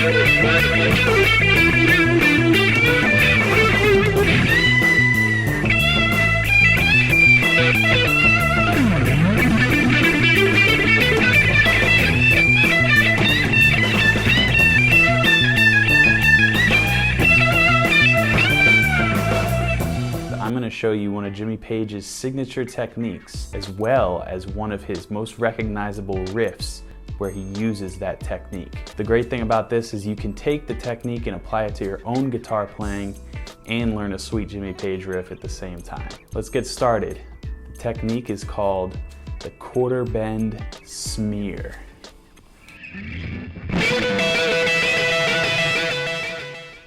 I'm going to show you one of Jimmy Page's signature techniques, as well as one of his most recognizable riffs where he uses that technique. The great thing about this is you can take the technique and apply it to your own guitar playing and learn a sweet Jimmy Page riff at the same time. Let's get started. The technique is called the quarter bend smear.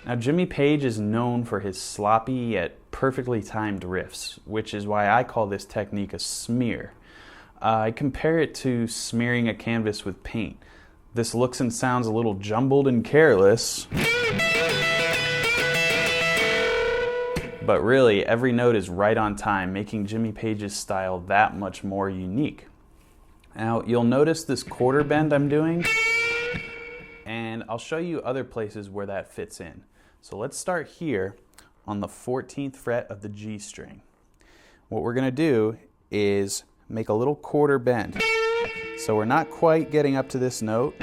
Now, Jimmy Page is known for his sloppy yet perfectly timed riffs, which is why I call this technique a smear. I compare it to smearing a canvas with paint. This looks and sounds a little jumbled and careless, but really every note is right on time, making Jimmy Page's style that much more unique. Now, you'll notice this quarter bend I'm doing, and I'll show you other places where that fits in. So let's start here on the 14th fret of the G string. What we're going to do is make a little quarter bend. So we're not quite getting up to this note.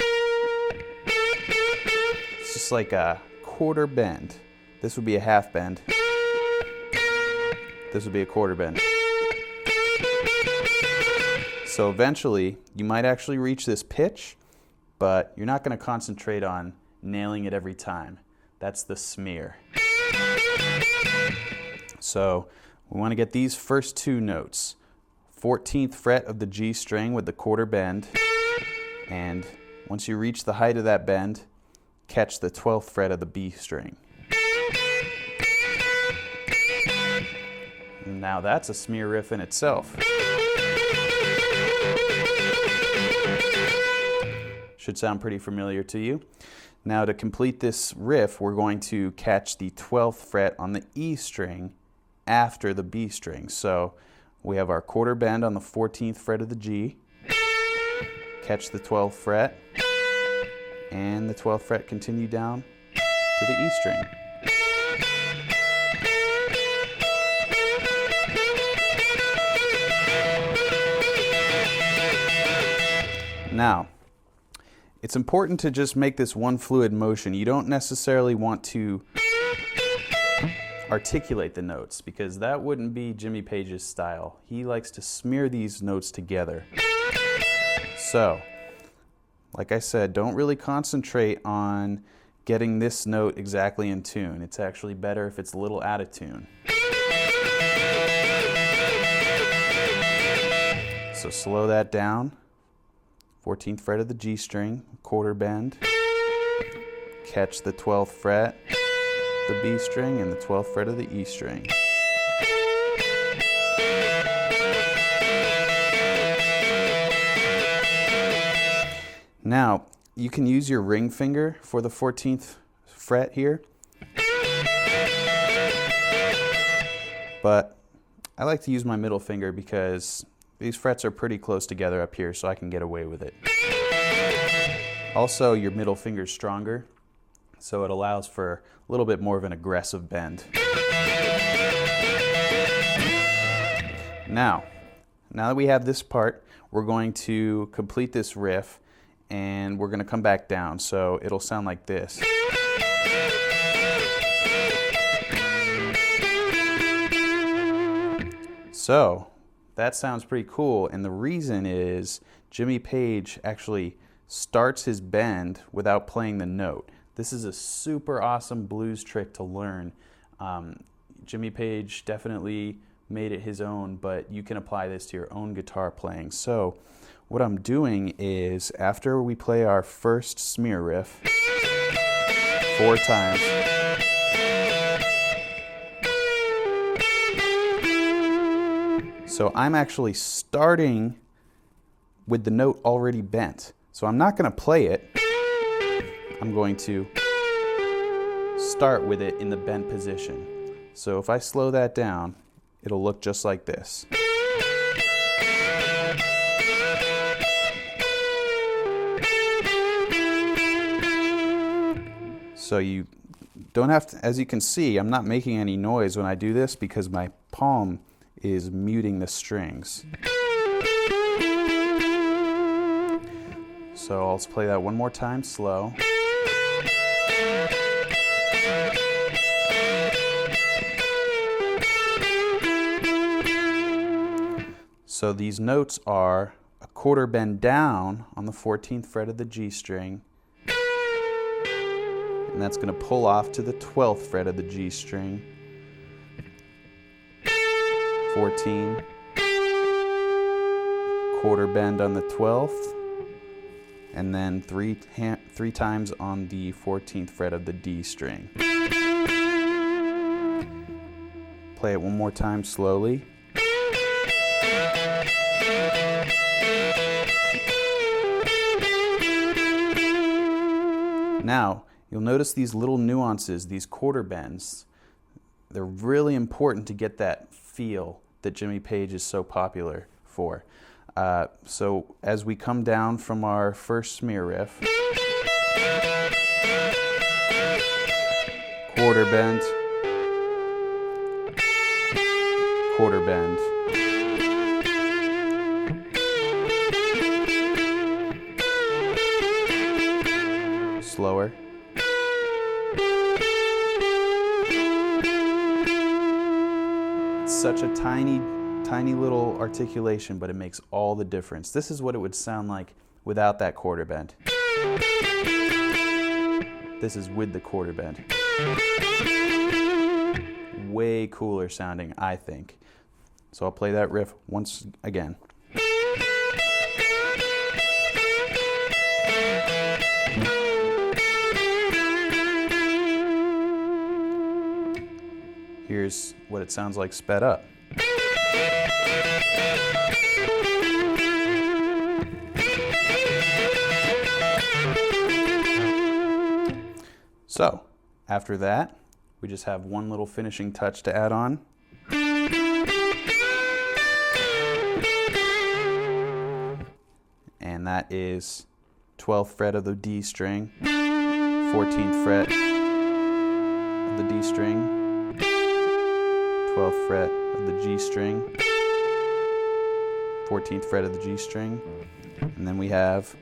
It's just like a quarter bend. This would be a half bend. This would be a quarter bend. So eventually you might actually reach this pitch, but you're not going to concentrate on nailing it every time. That's the smear. So we want to get these first two notes. 14th fret of the G string with the quarter bend, and once you reach the height of that bend, catch the 12th fret of the B string. Now that's a smear riff in itself. Should sound pretty familiar to you. Now, to complete this riff, we're going to catch the 12th fret on the E string after the B string. So we have our quarter bend on the 14th fret of the G, catch the 12th fret, and the 12th fret continue down to the E string. Now, it's important to just make this one fluid motion. You don't necessarily want to articulate the notes, because that wouldn't be Jimmy Page's style. He likes to smear these notes together. So, like I said, don't really concentrate on getting this note exactly in tune. It's actually better if it's a little out of tune. So slow that down. 14th fret of the G string, quarter bend, catch the 12th fret, the B string, and the 12th fret of the E string. Now, you can use your ring finger for the 14th fret here, but I like to use my middle finger because these frets are pretty close together up here, so I can get away with it. Also, your middle finger's stronger, so it allows for a little bit more of an aggressive bend. Now that we have this part, we're going to complete this riff, and we're going to come back down, so it'll sound like this. So that sounds pretty cool, and the reason is Jimmy Page actually starts his bend without playing the note. This is a super awesome blues trick to learn. Jimmy Page definitely made it his own, but you can apply this to your own guitar playing. So what I'm doing is, after we play our first smear riff 4 times, so I'm actually starting with the note already bent. So I'm not going to play it. I'm going to start with it in the bent position. So if I slow that down, it'll look just like this. So you don't have to, as you can see, I'm not making any noise when I do this because my palm is muting the strings. So let's play that one more time slow. So these notes are a quarter bend down on the 14th fret of the G string, and that's going to pull off to the 12th fret of the G string, 14, quarter bend on the 12th, and then three times on the 14th fret of the D string. Play it one more time slowly. Now, you'll notice these little nuances, these quarter bends. They're really important to get that feel that Jimmy Page is so popular for. So as we come down from our first smear riff, quarter bend, quarter bend. Slower. It's such a tiny little articulation, but it makes all the difference. This is what it would sound like without that quarter bend. This is with the quarter bend. Way cooler sounding, I think. So I'll play that riff once again. Here's what it sounds like sped up. So, after that, we just have one little finishing touch to add on. And that is 12th fret of the D string, 14th fret of the D string, 12th fret of the G string, 14th fret of the G string, and then we have,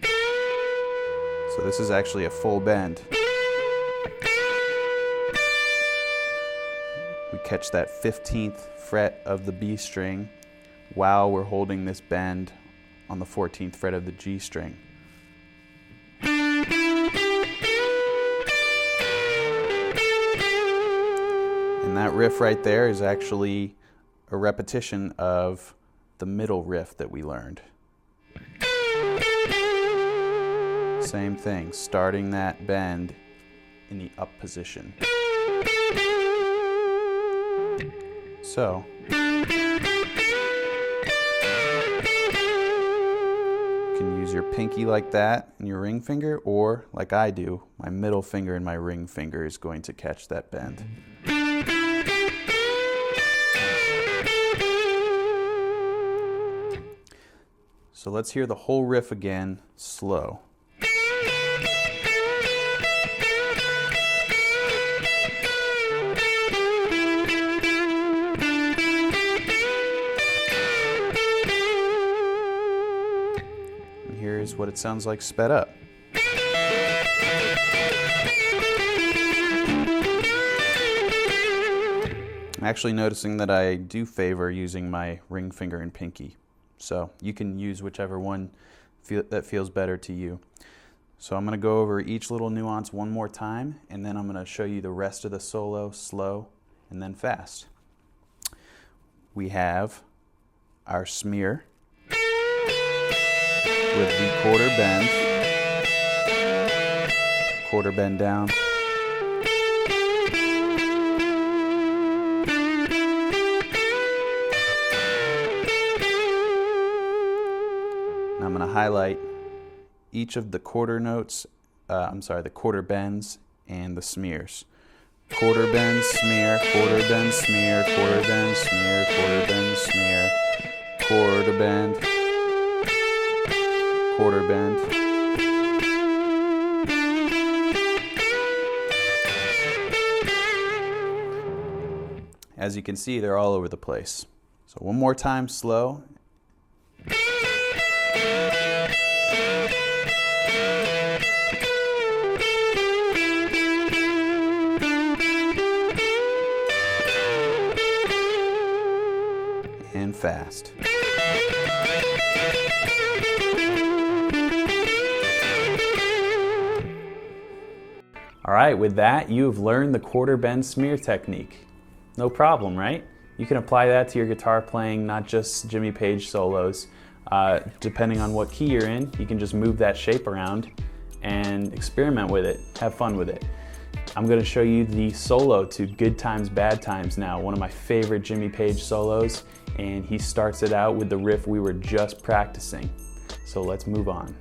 so this is actually a full bend. We catch that 15th fret of the B string while we're holding this bend on the 14th fret of the G string. And that riff right there is actually a repetition of the middle riff that we learned. Same thing, starting that bend in the up position. So, you can use your pinky like that and your ring finger, or like I do, my middle finger and my ring finger is going to catch that bend. So let's hear the whole riff again, slow. And here's what it sounds like sped up. I'm actually noticing that I do favor using my ring finger and pinky. So you can use whichever one that feels better to you. So I'm going to go over each little nuance one more time, and then I'm going to show you the rest of the solo slow and then fast. We have our smear with the quarter bend down, I'm going to highlight each of the quarter notes, the quarter bends and the smears. Quarter bend, smear, quarter bend, smear, quarter bend, smear, quarter bend, smear, quarter bend, quarter bend, as you can see, they're all over the place. So one more time, slow. And fast. All right, with that, you've learned the quarter bend smear technique. No problem, right? You can apply that to your guitar playing, not just Jimmy Page solos. Depending on what key you're in, you can just move that shape around and experiment with it, have fun with it. I'm going to show you the solo to Good Times, Bad Times now, one of my favorite Jimmy Page solos, and he starts it out with the riff we were just practicing. So let's move on.